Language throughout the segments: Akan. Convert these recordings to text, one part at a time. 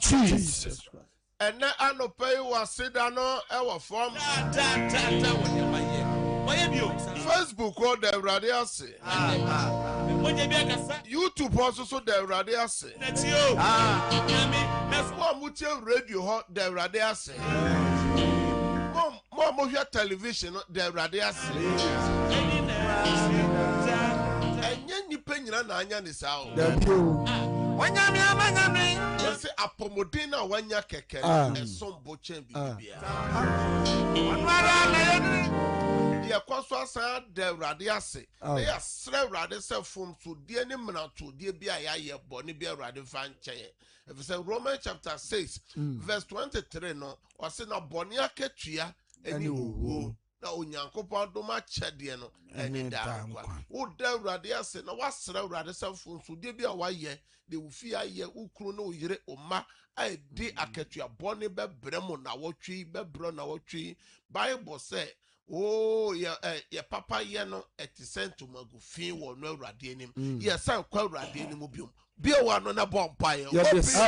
Jesus. And now I no pay was sit down our form. Facebook or the radio say. YouTube also so the radio say. Radio hot the radio say. Mom of your television the radio say. And you penny and onion is out. When you say Apomodina, when you keke, and some butcher be. The Aquaswa the Radiasi, they are slave radical from to dear Nimana to dear Bia Bonnie Bear Radifan Chair. If it's a Roman chapter 6, verse 23, no, or say no Bonia Ketria, and you. No, Yankopa do much chadiano, and in that one. Oh, there Radiasi, no, what's slave radical from to dear Bia Waye, they will fear ye Ukruno Yere Oma. I did a Ketria Bonnie Be Bremo Nawotri, Be Bronawotri, Bible say. Oh, yeah, papa, no, at the center, Magufin, or no radianim. Yes, I'm quite radianim. Be a one on a bonfire. Yes,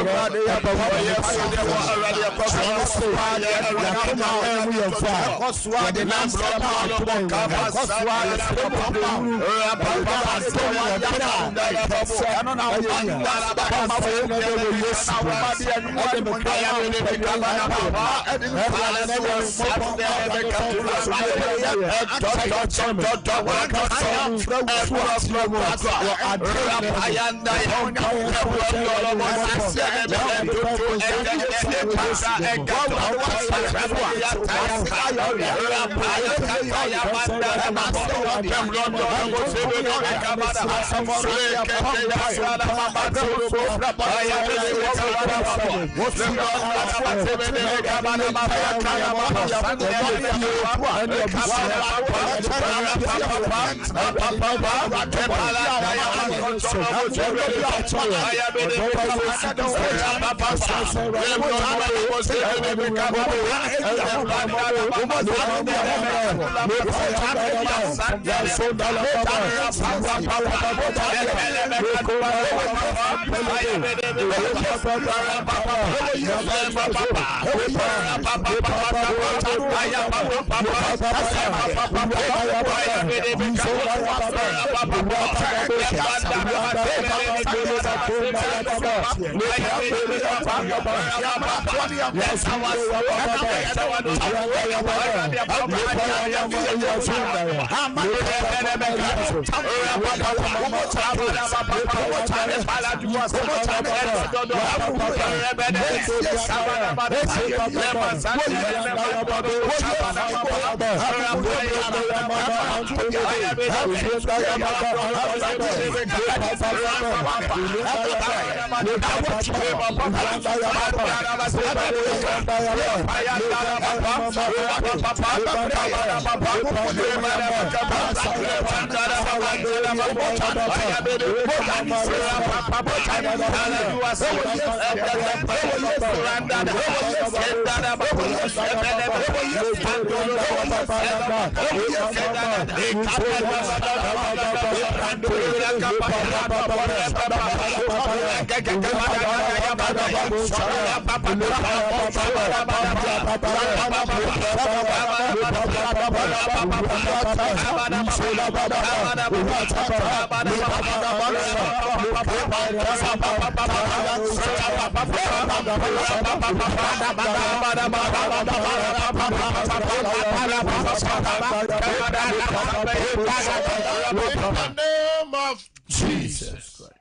In the name of Jesus Christ.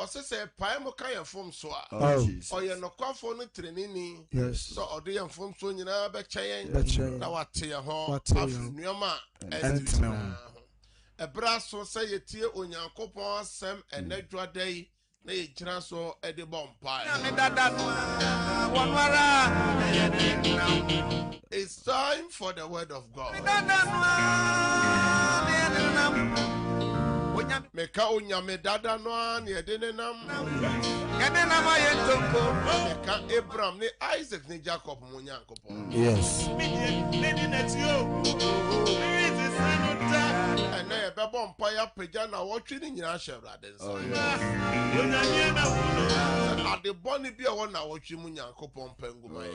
say paimo kaya form so or ye no kwafo no trenini so ode ye form so nyina be kyen na wate ye ho afnuoma entina ebra so say ye tie onyankopon asem enadwadai na ye gyina so e de bompa it's time for the word of God. Meka onyame dada no an ye de nenam meka Abraham ne Isaac ne Jacob mo nyankopon Yes. And na ye bebo mpa ya pagya na wotwe ni nyina hyebrade nsa ade boni bi e wona wotwe mu nyankopon panguma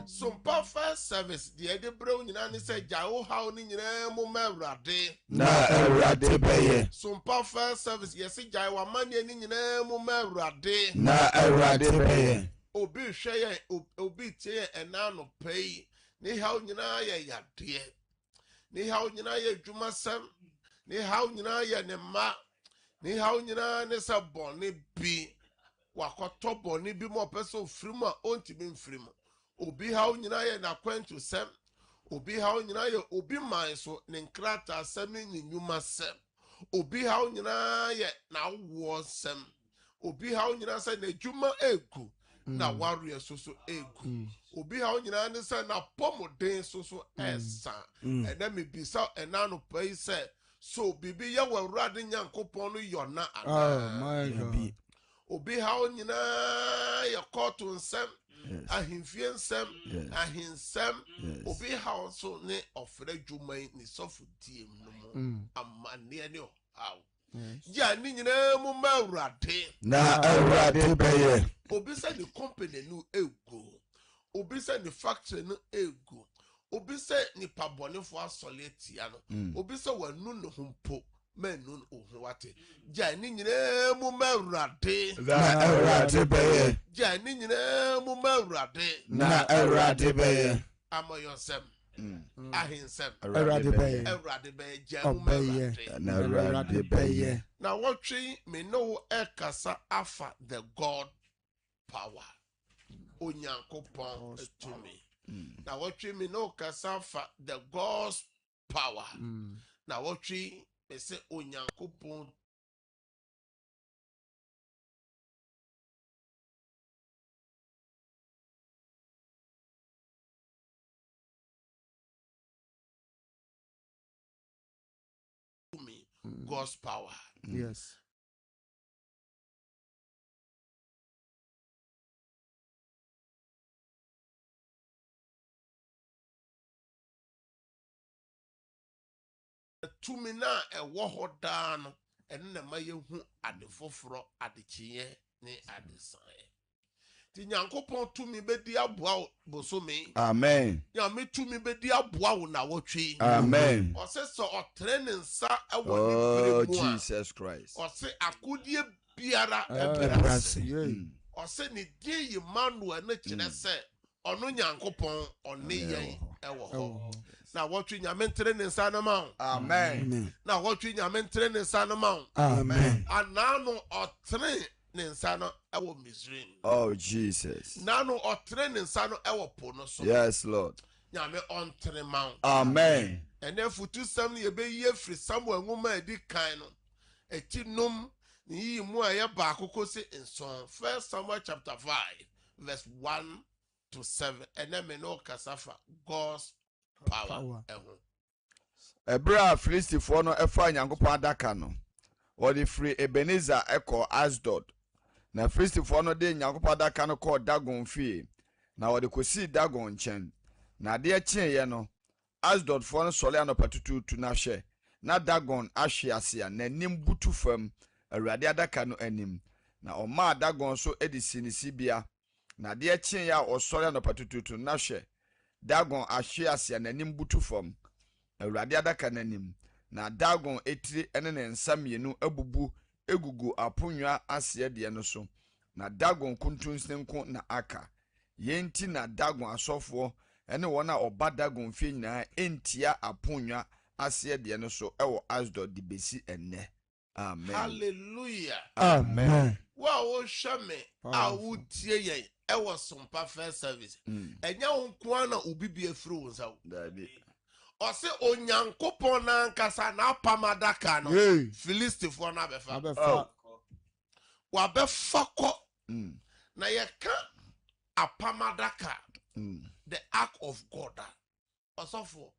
Sompa first service the de bro nyina ne say jawo haw ni nyina mu mawrade Na awrade beye. Sompa first service yes jai wa mane ni nyina mu mawrade Na awrade beye. Obi hwe ye obi tie ena no pay ni haw nyina ye yade ni haw nyina ye dwuma sam ni haw nyina ye ne ma ni haw nyina ne sabon ne bi wakoto boni bi mo person frimu a ontimi mfrimu obi haw nyina ye na kwantu sam obi haw nyina ye obi man so ne nkrata sam ni nyuma sam obi haw nyina ye na wo sam obi haw nyina se na dwuma egu na warrior so egu obi haw nyina ne se na pomoden so esa ena me bisa ena no pai se so bibi ye wawrade nyankopon no yona Oh my God. Obi haw nyina ye kotu nsem ahimfie nsem ahinsem obi haw so ne ofre dwuman ni sofu diem no mo amane ne haw ya ni nyina mu mawrade Na awrade beye. obi se the company no ego obi se the factory no ego obi se ni pabonefo asole tia no obi se wanu no humpo menu ohwate ja ni nyina mu mawrade Na awrade beye. ja ni nyina mu mawrade Na awrade beye. amoyonsem ahinsem Awrade beye. awrade beye ja mu mawrade Na awrade beye. na wotwe me no ekasa afa the God power onyankopon etumi na wotwe me no kasa afa the God's power na wotwe me se onyankopon God's power. Yes. To me na ewo hoda no ene na mayehu ade foforo adekiye ne adesan. Ti nyankopon to me bedi aboa bosome. Amen. Ya me to me bedi aboa wo na wotwe. Amen. O se so otre ne nsa ewo Oh ne bremu. Jesus Christ. O se akodie biara Ebrase. O se ne die Emmanuel na kire se ono nyankopon one yen ewo ho. Na wotwe nyame ntre ne nsa na ma. Amen. Na wotwe nyame ntre ne nsa na ma. Amen. Anano otre ne nsa no ewo Misraim. Oh Jesus. Nano otre ne nsa no ewo po no so. Yes Lord. Nyame ontre ma. Amen. Ene futu sam ne be ye free Samuel ngoma edi kan no. Eti nom ni yi mu aye ba akoko se nson. 1 Samuel chapter 5 verse 1 to 7. Ene me no kasafa God's power. Ebra Filistifo no efa Nyankopon adaka no. Odi free Ebenezer eko Asdod. Na Filistifo no de Nyankopon adaka no ko Dagon fie. Na odi kosi Dagon nchen. Na de chie no Asdod fo no sole anopatutu na hye. Na Dagon ahwe ase na nim butu fam Awurade adaka no anim. Na oma Dagon so edisi ni sibia. Na de chie ya osole anopatutu na hye. Dagon ahwe ase na nim butu fam Awurade adaka nanim na Dagon etiri ene ne nsa mienu abubu egugu aponwa ase de no so na Dagon kuntunsenko na aka yenti na Dagon asofo ene wona oba Dagon fie nyina entia aponwa ase de no so ewo Asdod de besi enne Amen. Hallelujah. Amen. Wow, shame. I would tie ye. I was some perfect service. And now, Kwana ubi be a fruit. Or say, O Yankopon Kasa na pamadaka no. Philiste for Nabefa. Wabe fako. Na ye ka a pamadaka. The ark of God. Also for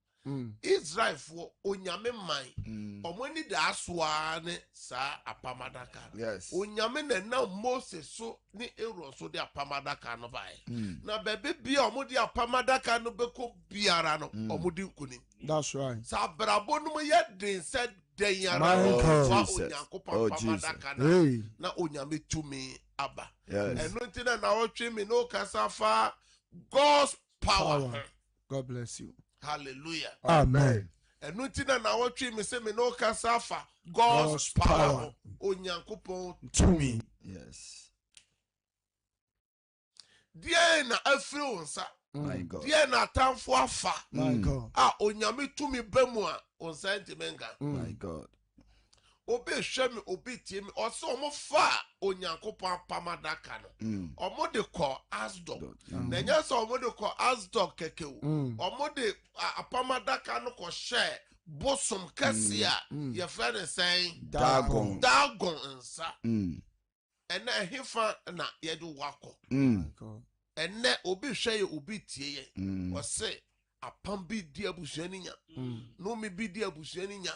Israel for onyame man omoni da aswane sa apamadaka. Yes. Onyame na Moses so ni Aaron so de apamadaka no bai. Na bebe bia omodi apamadaka no beko biara no omodi nkuni. That's right. Sa brabo no ye den said den yara My no God. fa onyankopon apamadaka na onyame tumi aba. Yes. Eno ntina na wotwe me no kasafa God's power. God bless you. Hallelujah. Amen. And nothing na what me say me no kasafa God's power. Onyankopon To me. Yes. Dear na afronsa. My God. Dear na tamfo afa. My God. Onyame to me bemu a on sentimenga. My God. Obe hwemi obi tie me oso omo fa onyankopon pamadaka no. Omo de call Asdod. Na nya so omo de call Asdod kekewu. Omo de apamadaka no ko share bosom kasia ye friend saying Dagon nsa. Ena hefa na ye do wako. Ene obi hwe ye obi tie ye. O se apam bi di abusuani nya no me bi di abusuani nya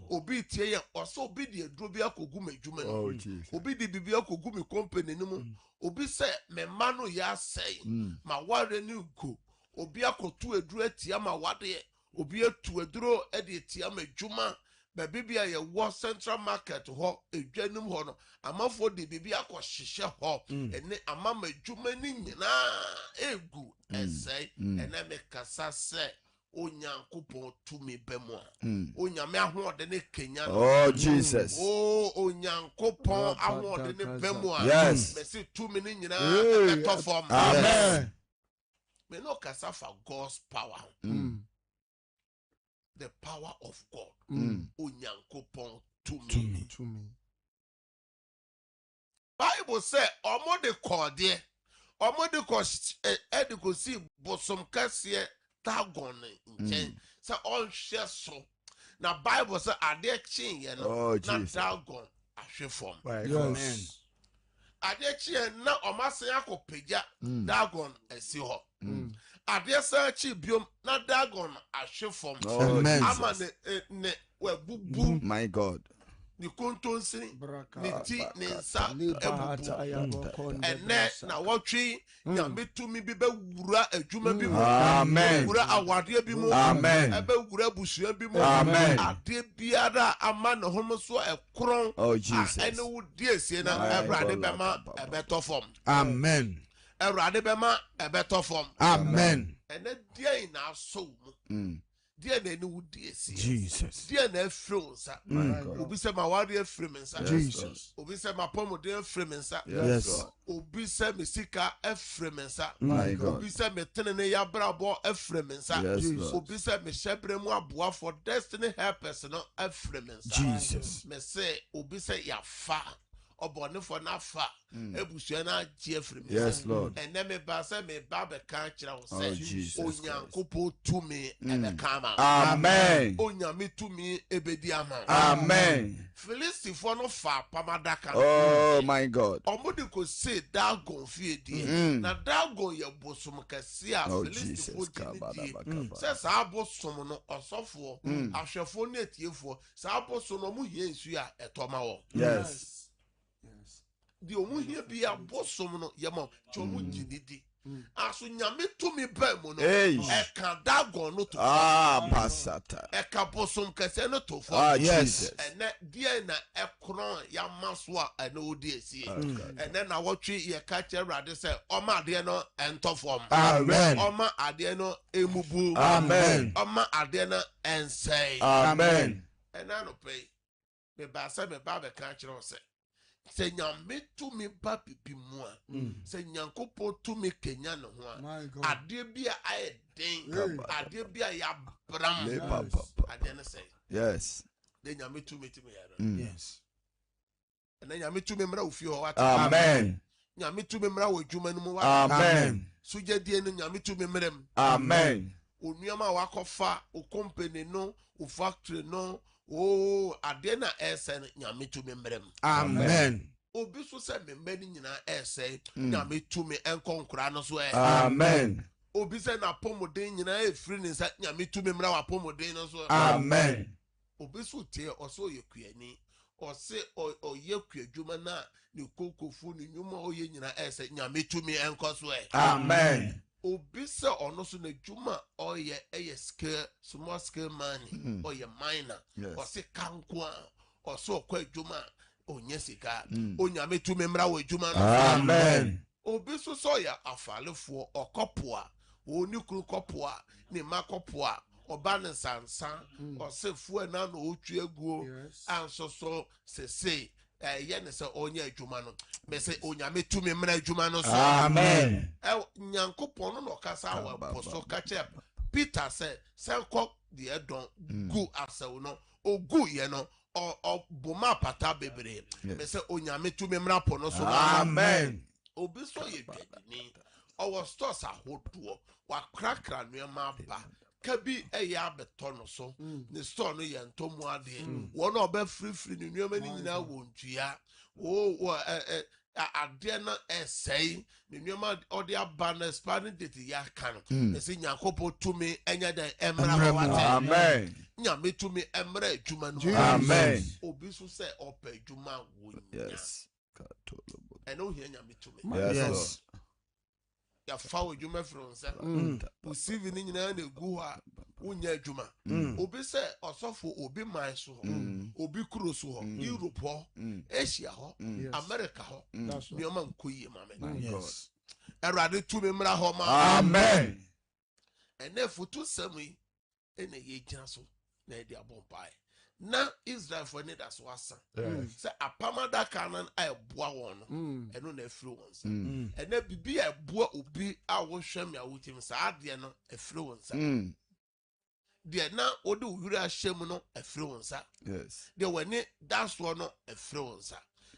obi tie ye oso obi di aduro bi akogu madwuma ni obi di bibi akogu me company ni mu obi se me ma no ya sei ma ware ni go obi akotu aduro atia ma wade obi atu aduro e de atia madwuma ba bibia ye wo central market ho edwanim ho no amafo de bibi akohyehe ho ene ama madwuma ni nyina egu esei ene me kasa se onyankopon tumi bemu onyame ahode ne kenya no. Oh Jesus. Oh onyankopon ahode ne bemu Yes. me se tumi ni nyina beto form. Amen. Me no kasa for God's power. The power of God. Onyankopon tumi. To me. Bible say omo de kode omo de ko ediko si bosom kase Dagon nchen say all share so na Bible say ade chin ye no na Dagon ahwe form. Yes. Ade chin na omasen akopagya Dagon esi ho. Ade sa chi biom na Dagon ahwe form. Ama ne wabubu. My God. Ni kontonsi ni ti ni nsa ebubu ene na wotwe nyame tumi bi be wura adwuma bi mu Amen. wura awade bi mu Amen. ebe wura busua bi mu Amen. ade biara ama ne homo so ekron. Oh Jesus. Ene wo die na ebrade bema ebeto form. Amen. Ebrade bema ebeto form. Amen. Ene die na so mu dear na no DS. Jesus. Dear na fronsa. Obi se ma wari fremensa. Jesus. Obi se ma pomo de fremensa. Yes. Obi se me sika fremensa. My God. Obi se me tenene ya brabo fremensa. Yes. Obi se me shebre mu aboa for destiny helpers no fremensa. Jesus. Me say obi se ya fa obone for na fa ebusua na gie frem. Yes, Lord. And then me ba say me ba be kan kira wo Oh, say Jesus onyankopon tumi ebe kama. Amen. Onyame tumi ebedi ama. Amen. Filistifo no fa pamadaka. Oh my God. Omodi ko say Dagon fie die. Na Dagon ye bosom kase a Filistifo die. Say sa bosom no osofo ahwefo na etiefo sa bosom no mu hie nsu a etoma wo. Yes. The omuhia bi abosom no yema chomu jinidi aso nyame tumi ba mu no eka Dagon no to pasata eka bosom kase no to for yes ene die na ekron ya maso a ene odi esi ene na wotwe ye ka cherade se oma ade no entofom. Amen. Oma ade no emubu. Amen. Oma ade no ensei. Amen. Ena no pay me ba se me ba be ka kire o se se nyame tumi ba bibi mu a se nyankopon tumi kenya no ho a ade bia aye den ade bia ya bram ade no say yes de nyame tumi ya no. Yes. And then Yami to memra of you. Amen. Yami to memra with Juman. Amen. Suja Dian Yami to memrem. Amen. Unyama wakofa, u company no, u factory no. Oh, Adena Esen Yami to memrem. Amen. Obisu se memeni nyina essay Yami to me and concranos way. Amen. Obise na pomodin nyina e free ni sa Yami to memra wa pomodin no so. Amen. Obisu te oso yekuani. Or say or yeku adwuma na ne kokofu ne nyuma oye nyina ese nyame tumi enkoswe. Amen. Obi se ono so na adwuma oye scale small scale man oye minor or say kankwa or so kwa adwuma onye sika onyame tumi mra wo adwuma no. Amen. Obi so ya afalefo okopoa oni kru kopoa ne makopoa Oban sansan or say fu na no otu aguo anso so se yen se onye adwuma no me se onyame tumi mra adwuma no so. Amen. Nyankopon no kasa wa poso ka che Peter se ko de edon gu asew no ogu ye no o boma pata bebre me se onyame tumi mra po no so. Amen. Obi so ye dwani o was stores ahodo wa krakra no ma ba kabi eya betono so ne store no ye ntomu ade wo na oba free ne nuoma ni nyina wontua ade na esei ne nuoma ode aba na expiring date ya kan ese nyakopo tumi enya da emra wate. Amen. Nyame tumi emra adwuma no. Amen. Obi so se opa adwuma wo. Yes. Eno hia nyame tumi. Yes. Ya fawo adwuma fronsa usivi ni nyina na egu ha unya adwuma obi se osofo obi man so obi kuro so ho Europe ho Asia ho America ho nioma nkoyi mame. Yes. Erade tumi mra ho ma. Amen. Ene foto sami ene ye gina so na e dia bompai na Israel for ne das wasa se apamada kanan ay boa won eno na afiri won sa ene bibi ay boa obi a wo hwam ya wutim sa ade no afiri won sa de na ode wura hyem no afiri won sa. Yes. De wani das wo no afiri won sa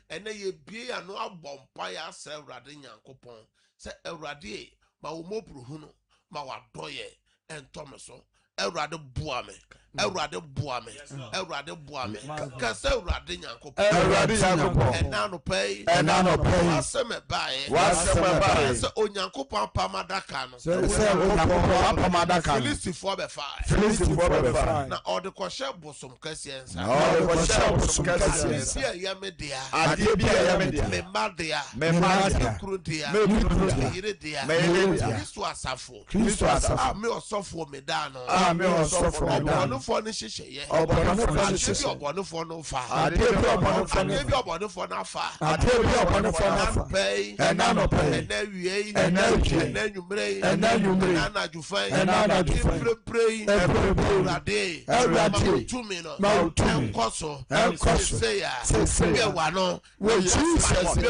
ene ye bie ya no abompa ya sa Awurade Nyankopon se Awurade ma wo mobru hu no ma wadoye entomeso Awurade boa me. Awurade boa me. Awurade boa me. Kase Awurade Nyankopon. Awurade Nyankopon. Enano pay. Waseme bae. Se Onyankopon pamadaka no. Se Onyankopon pamadaka no. Filistifo be fa. Na ode kwhye bosom kase ensa. Ode kwhye bosom kase ensa. Bia yame dia. Ade bia yame dia. Me madia. Me madia. Kru dia. Me kru dia. Yire dia. Me yire dia. Kristo asafo. Kristo asafo. Me osofo me da no. Me osofo me da no. For the shishye. Obonofo no fa. Obonofo na fa. Pay. Enano pay. Enawie. Enanwumre. Enana jufan. Pray. Rade. Tumi no. Enkoso. Say ya. Say wano. We Jesus. We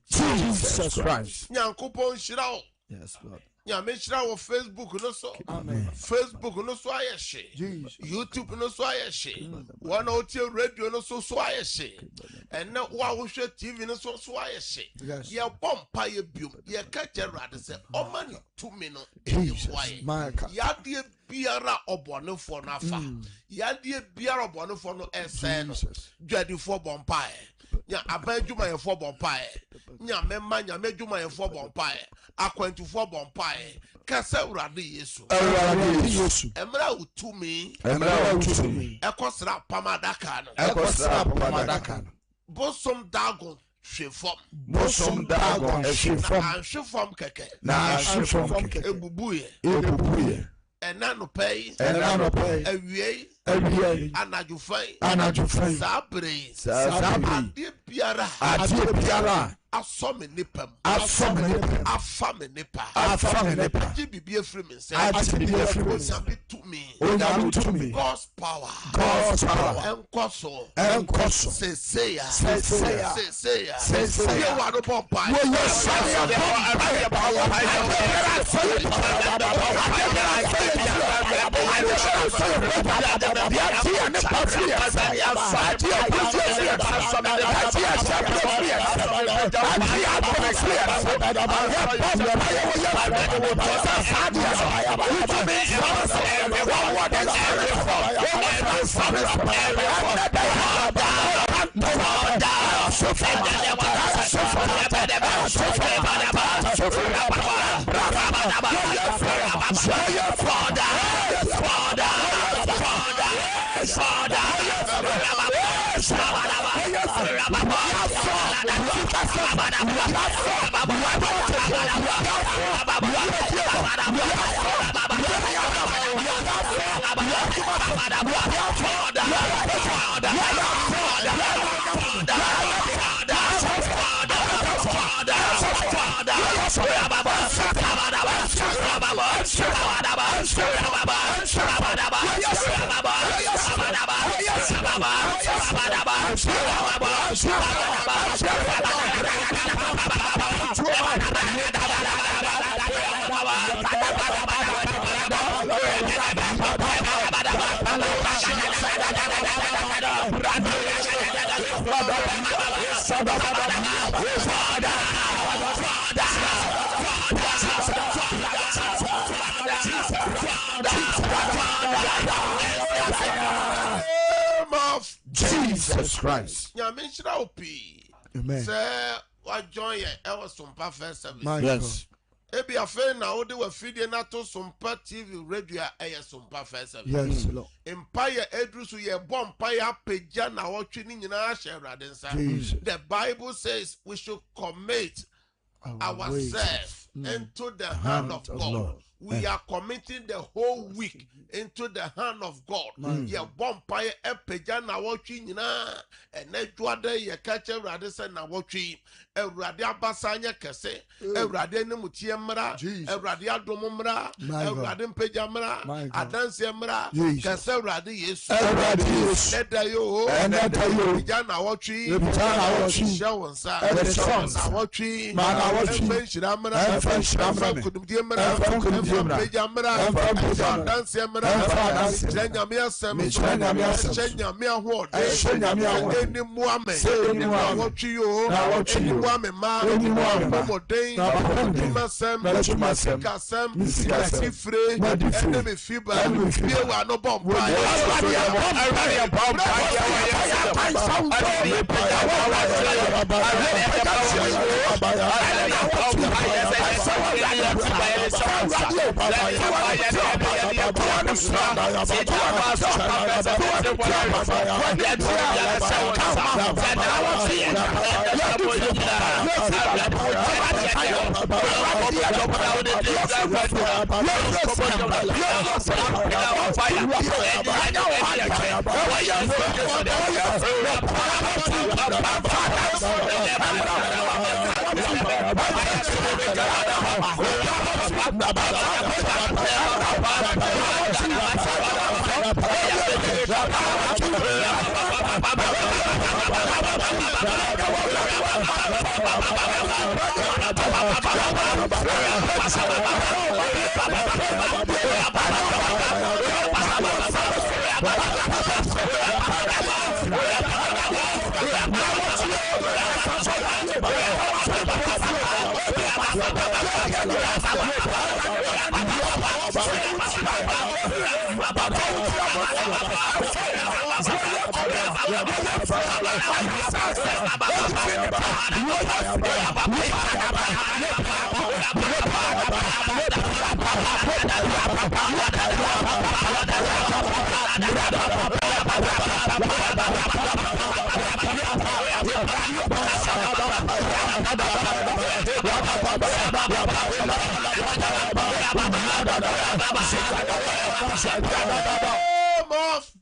Jesus Christ. Nyankopon shirawo. Yes, Lord. Nyame shirawo Facebook no so. Amen. Facebook no so ayeshe. YouTube no so ayeshe. One otie radio no so ayeshe. And now wa wo hwe TV no so ayeshe. Ye bompa ye biom. Ye ka Gerard say o mani to me no e boy. Ya de biara obonefo no afa. Ya de biara obonefo no ese no. Dwadifo bompa e. Nya abadwuma ye fo bompa e. Nya memma nya medwuma ye fo bompa e. Akwantufo bompa e. Kasa urade Yesu. Yesu. Emra utumi. Ekosra pamadaka no. Pamadaka. Bosom dagon hwefom. Bosom dagon hwefom. Na hwefom keke. Na hwefom keke. Ebubuye. Enano pay. Awie. Anajufai. Sabre. Adie biara. Asome nipam. Afame nipa. Jibibi efri me say. Osabi to me. God's power. Enkoso. Seseya. Ye wado pompa. Jesus Christ. Nyamenshira opi. Amen. Say what join ever Sompa first service. Yes. Ebi afe na ode wa fidie na to Sompa TV radio Sompa first service. Yes, Lord. Empire Edrusu ye empire peja na wotwe ni nyina ahye Awurade nsa. The Bible says we should commit ourselves into the hand of God. Lord. We are committing the whole week into the hand of God. Ye empire peja na wotwe nyina enedwade ye kache Awurade se na wotwe Awurade abasanya kese Awurade nemutie mra Awurade adomo mra Awurade mpeja mra adanse mra kese Awurade Yesu leda yo peja na wotwe shawonsa na wotwe mpenshira mra kudumdie mra peja mra adanse mra nyamia sem nyamia ho eni muame wotwe yo eni ma pomoden masem kasem sifre enemy fiba bie wa no bomba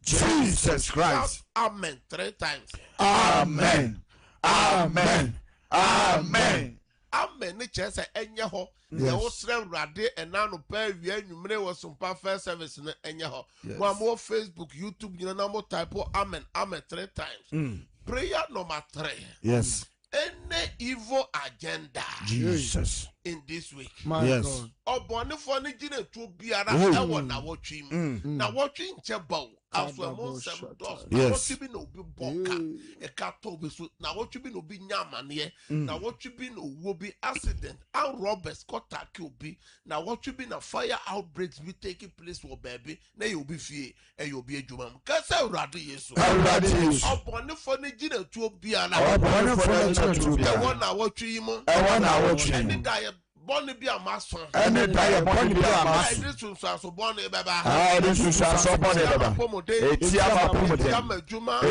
Jesus Christ. Amen 3 times. Amen. Amen. Amen. Amen. Ni chese enye ho. Ye wo sre Awurade enano pa wi anwumre wo Sompa first service na enye ho. Mo mo Facebook, YouTube, you know, mo type amen. Amen 3 times. Prayer number 3. Yes. Any evil agenda. Jesus. In this week. Yes. Obonifo ni gine tu biara ewo na wotwi mu. Na wotwi nche bawo. Aswemo sem dos. Na wotwi bi na obi boka. E ka to bi so na wotwi bi na obi nyamane. Na wotwi bi na owo bi accident. And robbers attack obi. Na wotwi bi na fire outbreaks be taking place for baby. Na you obi fie e you obi adwuma mu. Ka se Awurade Yesu. Awurade Yesu. Obonifo ni gine tu biara. Obonifo ni gine tu biara. E won na wotwi mu. E won na wotwi. Any diet Bonnie be a master. Any diet bonnie be a master. This was so bonnie baba. Ah, this is so bonnie baba. Etiama pomote. Etiama juma.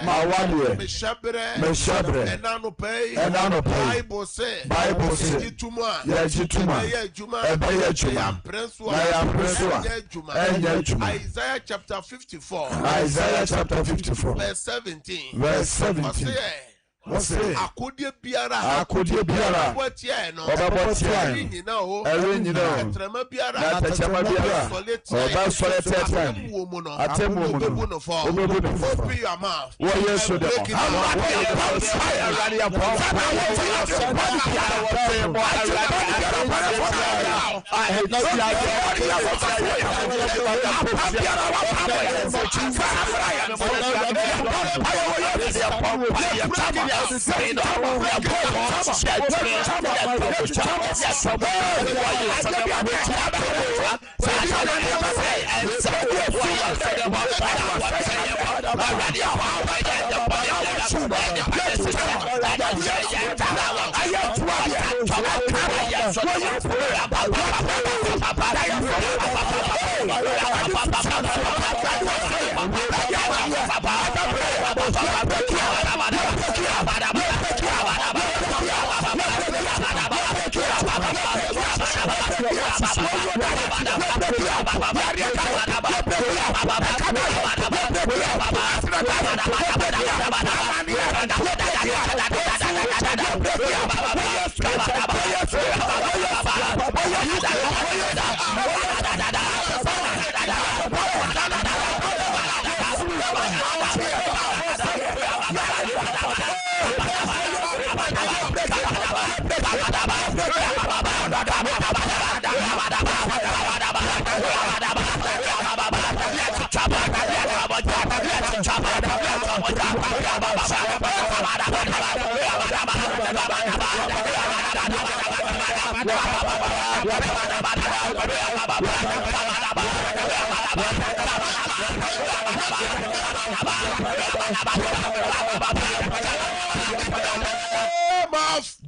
Mawadie. Meshabre. Enano pay. Bible say. Jituma. Jituma. Ebeye juma. Juma. Isaiah chapter 54. Verse 17. Akodie biara botie no erin no trema biara oba solete time atemu no open your mouth wo yesu de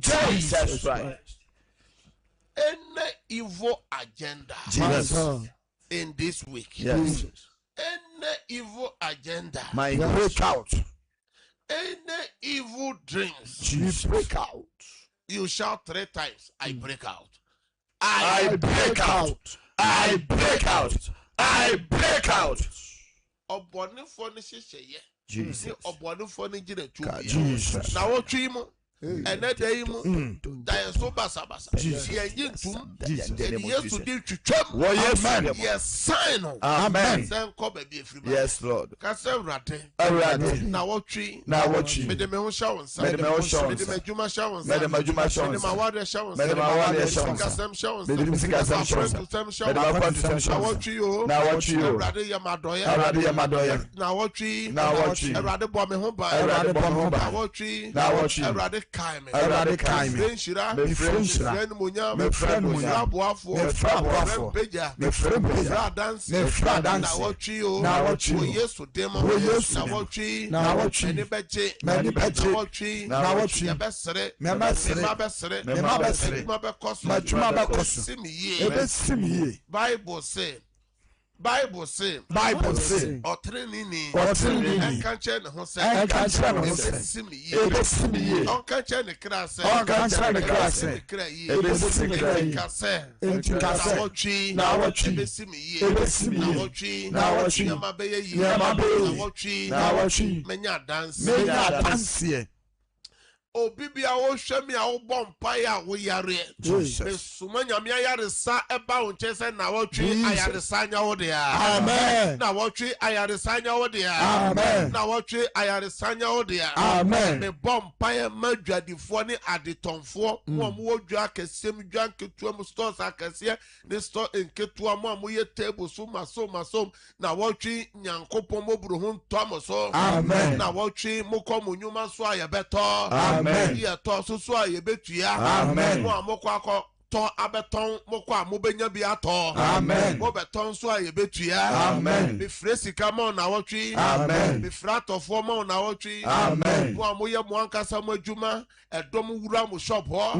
Jesus Christ. Any evil agenda Jesus. in this week. Yes. Any evil agenda. My break out. Any evil dreams. Jesus. Break out. You shout 3 times. I break out. I break out. I break out. I break out. Jesus. Jesus. Now what you and that day, that so basa. Yes, sign. Amen. Yes, Lord. Now what tree? Now what you? Made me showers. Made me showers. Made me juma showers. Made me juma showers. Made my water showers. Made my water showers. Kasem showers. Made me kasem showers. Made my water showers. Now what you? Now what you? Rade yamadoya. Rade yamadoya. Now what you? Now what you? Rade bomb home by. Rade bomb home by. Now what you? Now what you? Rade kaime. Rade kaime. Me friend munya. Me friend munya. Boafo. Me friend boafo. Me friend peja. Dance. Me friend dance. Now what you? Now what you? Yes to demo. Now what you? Now what you? Many beche. Many beche. Now what you? Now what you? Me besere. Me besere. Me besere. Me besere. Me bekosu. Me bekosu. Simi ye. Ebe simi ye. Bible say. Bible say. Otrenini. Enkanche ne ho say. Enkanche ne ho say. Simi ye. Ebe simi ye. Onkanche ne kra say. Onkanche ne kra say. Ebe simi ye. Kase. Kase. Nawotwi. Nawotwi. Ebe simi ye. Ebe simi ye. Nawotwi. Nawotwi. Nyama be ye. Nyama be ye. Nawotwi. Nawotwi. Menya dance. Menya dance. Obibi a wo hwe me a wo bom pai a wo yare me suma nyame ayaresa eba wo nche se na wo twi ayaresa nya wo de a amen na wo twi ayaresa nya wo de a amen na wo twi ayaresa nya wo de a amen me bom pai madwadifo ne adetonfo mo wo dwa akesem dwa nketua mu stores akese ne store nketua mo ye table so masom na wo twi nyankopon mo buru ho ntomo so amen na wo twi mo komo nyuma so ayebeto amen yeah, to so a yebetua. Amen. Mo amokwa to abeton mokwa mobenya bi ato. Amen. Mo beton so a yebetua. Amen. Be fresika mo na wotwi. Amen. Be frato fo mo na wotwi. Amen. Mo amoye mo ankasa mo adwuma edom wura mo shop ho.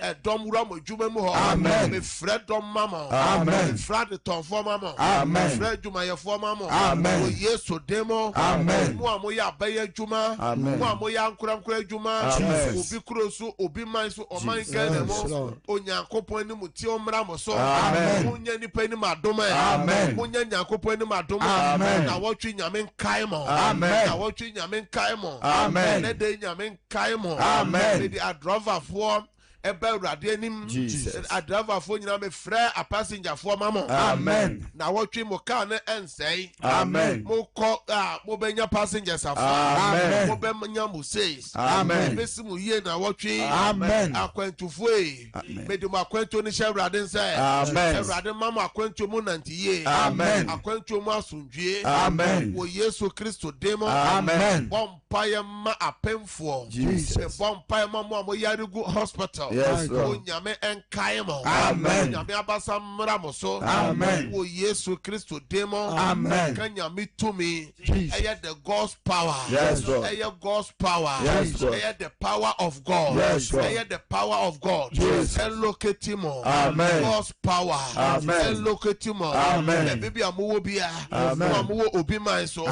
Edom wura mo adwuma mu ho. Amen. Be fredom mama. Amen. Be frad ton fo mama. Amen. Fred adwuma ye fo mama. Amen. O yeso demo. Amen. Mo amoye abaye adwuma. Amen. Mo amoye ankura adwuma. Amen. Obi kuro so obi man so o man kan mo. Onyankopon ni mu ti o mra mo so. Amen. Munya nipa ni madom e. Amen. Munya nyankopon ni madom. Amen. Na wotwi nyame nkai mo. Amen. Na wotwi nyame nkai mo. Amen. Na de nyame nkai mo. Amen. De adrover for ebe urade anim. Jesus. Adrover for nyina me frɛ a passenger for mama. Amen. Na wotwi mo car ne ensei. Amen. Mo ko mo benya passengers afa. Amen. Mo benya mo says. Amen. Besi mo ye na wotwi. Amen. Akwantufo e. Me de mo akwantu ni hye urade nsɛ. Amen. Urade mama akwantu mu nantiye. Amen. Akwantu mu asundwie. Amen. Wo Yesu Kristo demo. Amen. Bompaye ma apemfo. Jesus. Bompaye ma mo yare gu hospital. Yes, Lord. Onyame enkaimo. Amen. Onyame abasa mramoso. Amen. Wo Yesu Kristo demo. Amen. Kanyame tumi. Jesus. Aya the God's power. Yes, Lord. Aya God's power. Yes, Lord. Aya the power of God. Yes, Lord. Aya the power of God. Jesus. Eloketimo. Amen. God's power. Amen. Eloketimo. Amen. Baby amuwo bia. Amen. Amuwo obi man so.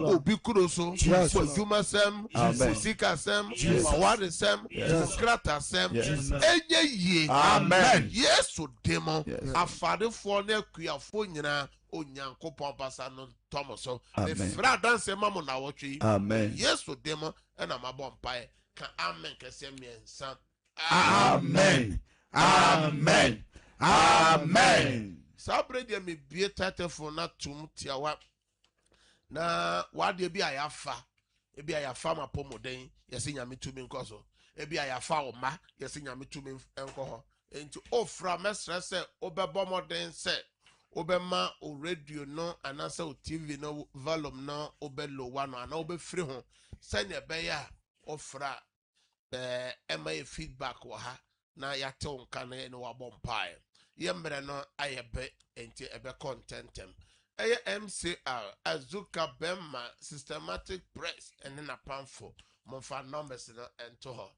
Obi kuro so. Jesus. Juma sem. Amen. Sika sem. Jesus. Mawade sem. Yes. Krata sem. Yes. Enye ye. Amen. Yesu demo. Yes. Afadefo na akuafo nyina onyankopɔn basa no tɔmo so. Amen. Efra danse mamu na wotwe. Amen. Yesu demo na mabɔ mpae ka amen kese miensa. Amen. Amen. Amen. Sabre de me bie tatefo na tum tiawa. Na wade bi ayafa. Ebi ayafa mapomoden yesi nyame tumi nkoso. Ebi ayafa oma yesi nyame tumi enkoho. Enti ofra mesre se obebo moden se obema o radio no anase o TV no volume no obelo wano ana obefri ho se ne be ya ofra ema feedback wa ha na yate onka na ne wabɔ mpae yembre no ayebe enti ebe contentem eye MCR azuka bema systematic press ene na pamfo monfa numbers no ento ho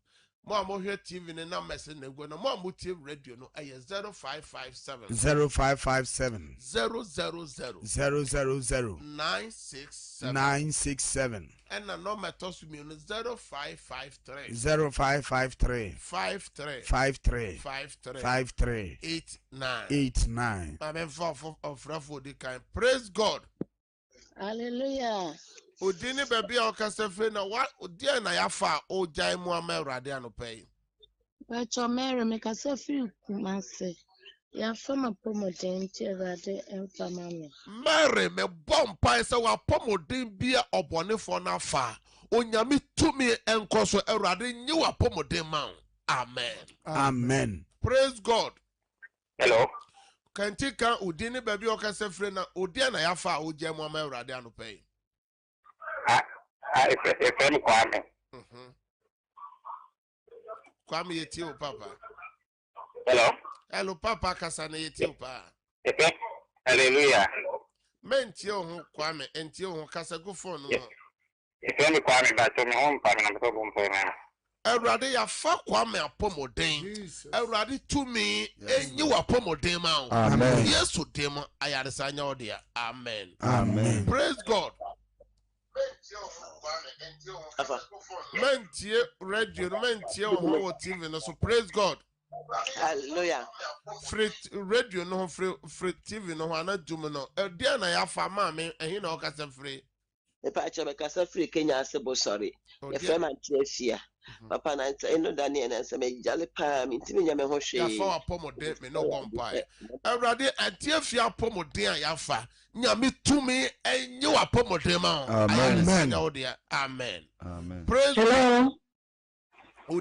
mo amohwe TV ne numbers na ego no mo amutie radio no eye 0557 0557 000 000 967 967 and na number tosu mi no 0553 0553 53 53 53 53 89 89. amen for of rafo de kind. Praise God. Hallelujah. Odini baby o kasefre na wa odi na yafa o jai mu amerade anopai. Bacho Mary make us a few kumase. Ya fama promoting tirade enfamame. Mary me bompa se wa pomodin bia obonefo na fa. Onyame tumi enkoso erade nyi wa pomodin ma. Amen. Amen. Praise God. Hello. Kantika odini baby o kasefre na odi na yafa o jai mu amerade anopai. Efem Kwame. Kwame yeti o papa. Hello. Hello papa kasa na yeti o pa. Efem. Hallelujah. Mentie o ho Kwame, entie o ho kasa go phone no. Efem Kwame ba to me home pa na to bom pe na. Erade ya fa Kwame apomoden. Erade tumi enyi wa apomoden ma o. Amen. Yesu dem ayare sanya o dia. Amen. Amen. Praise God. Mentie radio, mentie o ho TV no so praise God. Hallelujah. Free radio no free TV no ana dum no. E dia na ya fa ma me ehin na o kasa free. The patch of Casa Free Kenya Sebo sorry. The Freman Chesia. Papa Nanta Eno Daniel and some jolly palm intimate Yamehoshi. Ya fa apomode me no bompae. Awurade atiafia apomode ya fa. Nyame tumi enye apomode ma. Amen. Amen. Amen. Praise Hello.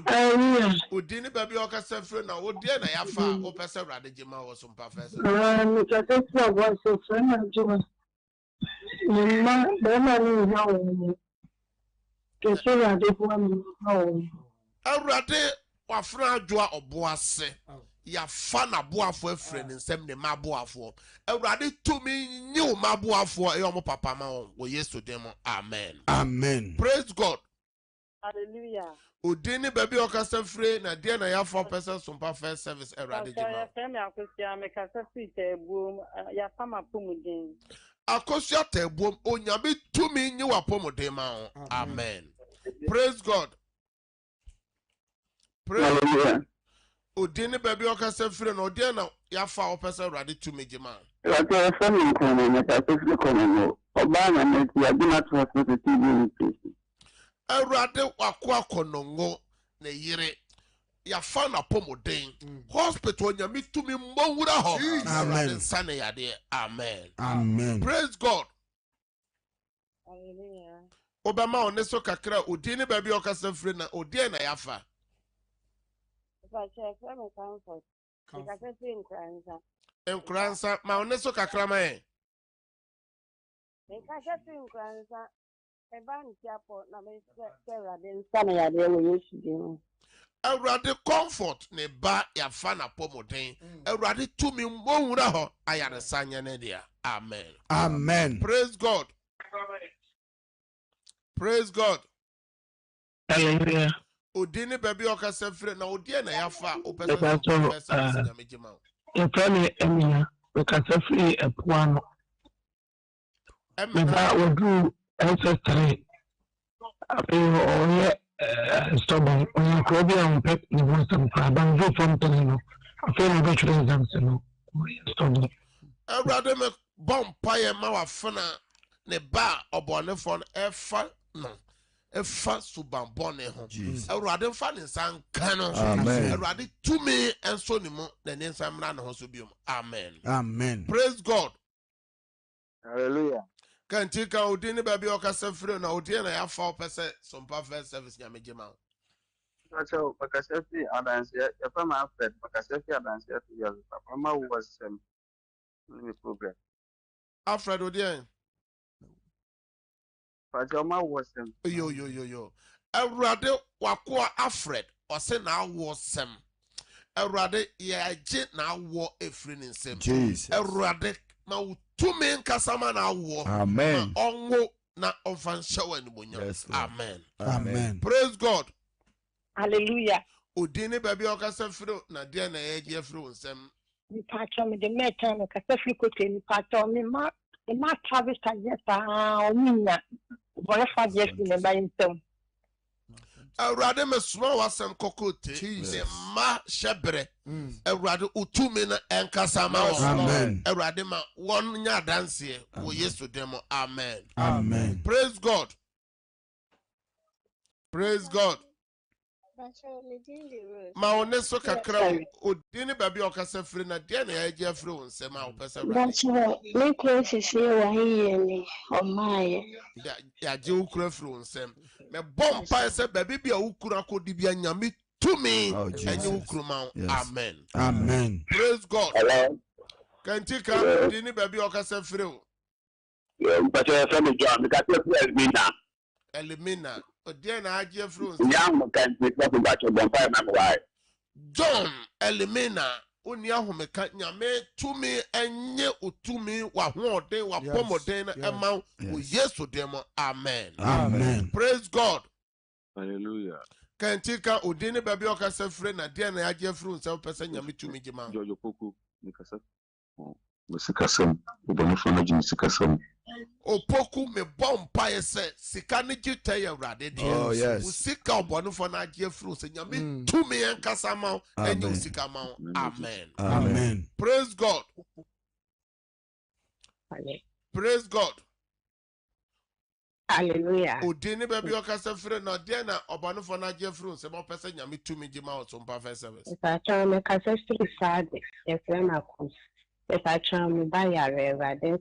Hallelujah. Udini baby o kasa free na odi na ya fa o pese Awurade jema wo so mpa first. Because was so friend of Juma. Mama, Bema, no. Kesura de Puan, no. Awurade wafra adwoa oboase. Ya fa na boafo afre ne nsem ne maboafo. Awurade tumi nyi o maboafo e o papa ma wo Yesu dem. Amen. Amen. Praise God. Hallelujah. Udini baby o kasa free na dia na ya fa person sumpa first service Awurade jema. Femi akosia me kasa fit ebuom ya fama pomudin. Akosia tebuom onyame tumi nyi wa pomodin ma. Amen. Praise God. Praise God. Udini baby o kasa free na dia na ya fa o person Awurade tumi jema. Wato efem Kwame na ta to free kono. Oba na me ti aguna to hospital TV. Awurade wakwa konongo na yire ya fa na pomodin. Hospital nyame tumi mbowura ho. Amen. Sane yade. Amen. Amen. Praise God. Hallelujah. Obama oneso kakra udini baby o kasa free na odi na ya fa. Bacha Femi comfort. Kasa fit nkranza. Enkransa ma oneso kakra ma e. Kasa fit nkranza. Eba ntiapo na me Sarah den sana ya de wo Yesu din. Awurade comfort ne ba yafa na pomoden. Awurade tumi mwura ho ayaresa nyane dia. Amen. Amen. Praise God. Praise God. Hallelujah. Odini baby okasa frɛ na odie na yafa opesa Because service nyamejima. you probably Emina because free a puano. Meba we do ancestry. Stubborn when you could be on pet in the Western Praban do something. I feel a bit reason. Stubborn. Awurade me bompaye ma wafana ne ba obone fon efa no. Efa subambone ho. Awurade fa ne nsan kan no. Awurade tumi enso ni mu na ne nsan mra no ho so biom. Amen. Amen. Praise God. Hallelujah. Kantika odini baby okasa frɛ na odie na yafa opese Sompa first service nyamejima. So, Bakasefi Adansia, if I'm afraid, Bakasefi Adansia to your Papa was program. Alfred odie. Pajama was Yo. Awurade wakoa Alfred ose na awo sem. Awurade yaje na awo efri ne nsem. Jesus. Awurade ma utumi nkasama na awo. Amen. Ma onwo na onfanshawa ni bonya. Yes, Lord. Amen. Amen. Praise God. Hallelujah. Odini baby okasa frɛ na dia na yaje frɛ nsem. Me patch me the metan o kasa free kote me patch me ma Travis Tajeta ominya. Bole fa just me ba nsem. Awurade me suma wasem kokote ne ma shebre. Awurade utumi na enkasa ma wo. Amen. Awurade ma won nya danse wo Yesu demo. Amen. Amen. Praise God. Praise God. Ma oneso kakra odini baby okasa free na dia na yaje free won sema wo pese Bachelor, make way for fear why he or my. yaje ukura free won sem me bompa se baby bia ukura kodi bia nyame tumi enye ukruma. Amen. Amen. Praise God. Hello. Kantika odini baby okasa free wo But from John, because Elimina. Elimina odie na aje free won Young can be talking about your bonfire, why? John Elimina oni ahomeka nyame tumi enye utumi wa hoden wa pomoden na ema wo Yesu demo. Amen. Amen. Praise God. Hallelujah. Kantika odini baby okasa free na dia na aje free won pese nyame tumi gima. Jojo Poku, Nikasa. Musikasam, Ubonifona Jisikasam. Opoku me bompa yese sika ni jite ya urade di. Oh yes. Usika obonifo na aje free se nyame tumi enkasa ma enye usika ma. Amen. Amen. Praise God. Praise God. Hallelujah. Odini baby okasa free na dia na obonifo na aje free se mo pese nyame tumi gima o Sompa first service. Patch me kasa free sad. Yes, I'm a course. If I try me buy a river, then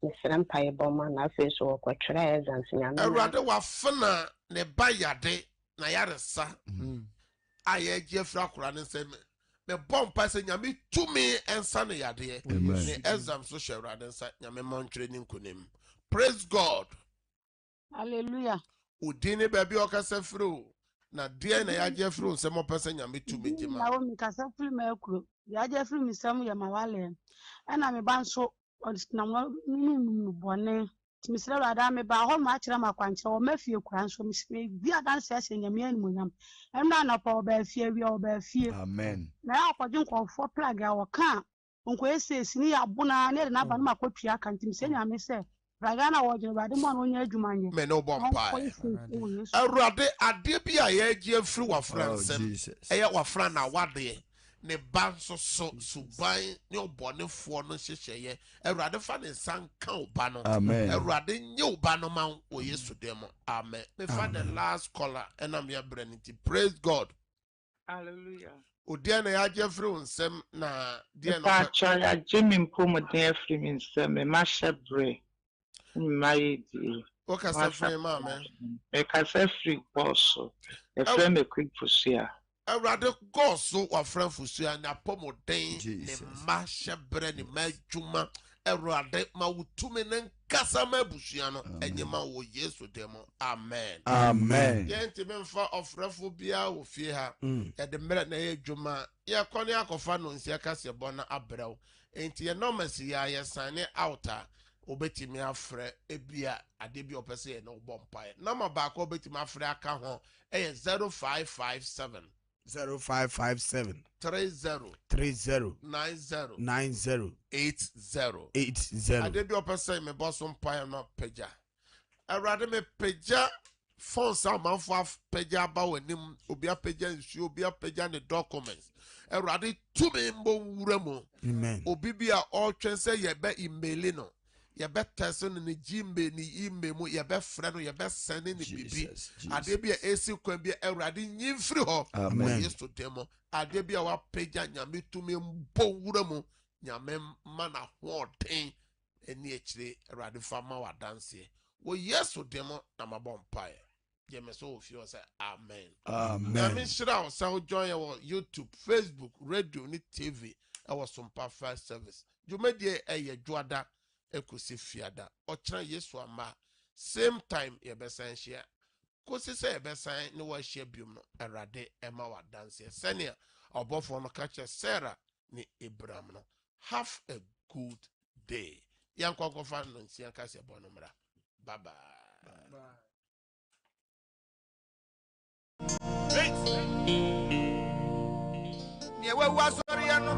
Mr. Empire Bomber, na face or quatrains and sing. Erade wa fana ne bayade na yaresa. Aye Jeffrey akura ne nsem. Me bompa se nyame tumi ensa ne yade. Ne exam so hwe erade nsa nyame montwe ni nkunim. Praise God. Hallelujah. Udini baby okasa free na dia na ya Jeffrey nsem opese nyame tumi gima. Na wo mi kasa free me akuro. Ya Jeffrey mi sam ya mawale. Ana me ban so na no bone. Misra rada me ba ho ma kira makwanche o mafie kura nso mi bi adanse ase nyame animonyam. Emna na pa oba fie wi oba fie. Amen. Na akwadun konfo plug ya woka. Onko ese ni ya bona na na ba no makotua kantim se nyame se Ragana waje rade mo no nya adwumanye. Me no bompa. Erade ade bia ya gie free wa fransem. Eya wa fran na wade. Ne ban so suban ne obonefo no hyehye Awurade fa ne san kan oba no. Awurade nye oba no ma wo Yesu dem. Amen. Me fa the last caller enam ya brenity. Praise God. Hallelujah. Odia na ya je free nsem na dia no Patch ya Jimmy Mpomo free me nsem me ma shebre. My dear. What can I say, Mamma? I can say free also. A friend a quick pusia. I rather go so or friend Fusia and a pomo day, the masha bread, my juma, Erade ma wutumi nenkasa ma busua no enyema wo Yesu demo. Amen. Amen. Yenti memfa ofrefo bia wo fie ha. Ya de mere na ye dwuma. Ya kone akofa no nsia kase bona abrew. Enti ye nomasi ya ye sane outa. Obetimi afre ebia ade bi opese ye no bompae. Number back obetimi afre aka ho 0557 0557 30 30 90 90 80. 80. Ade bi opese me boss mpae no peja. Awurade me peja phone samanfo peja ba wanim obi apeja nsu obi apeja ne documents. Awurade tumi mbo wuramu. Amen. Obi bi a otwen se ye be email no. Ye be tese no ne Gmail ni email mu ye be frɛ no ye be send ni bibi. Ade bi a esi kwan bi Awurade nyimfiri ho. Amen. Yesu demo. Ade bi a wa peja nyame tumi mbo wuramu. Nyame mana ho den eni ekire Awurade fama wa danse. Wo Yesu demo na mabompae. Ye me so ofio say amen. Amen. Nyame shira wo sa join your YouTube, Facebook, radio ni TV. Our Sompa First Service. Jumedie eye juada ekosi fiada. Ochra Yesu ama. Same time ye besan share. Kosi se ye besan ni wa share bium no. Erade ema wa dance. Senia obofo no kache Sarah ni Abraham no. Have a good day. Yankwa kofa no nsia kase bonomra. Bye bye. Newe wasori ano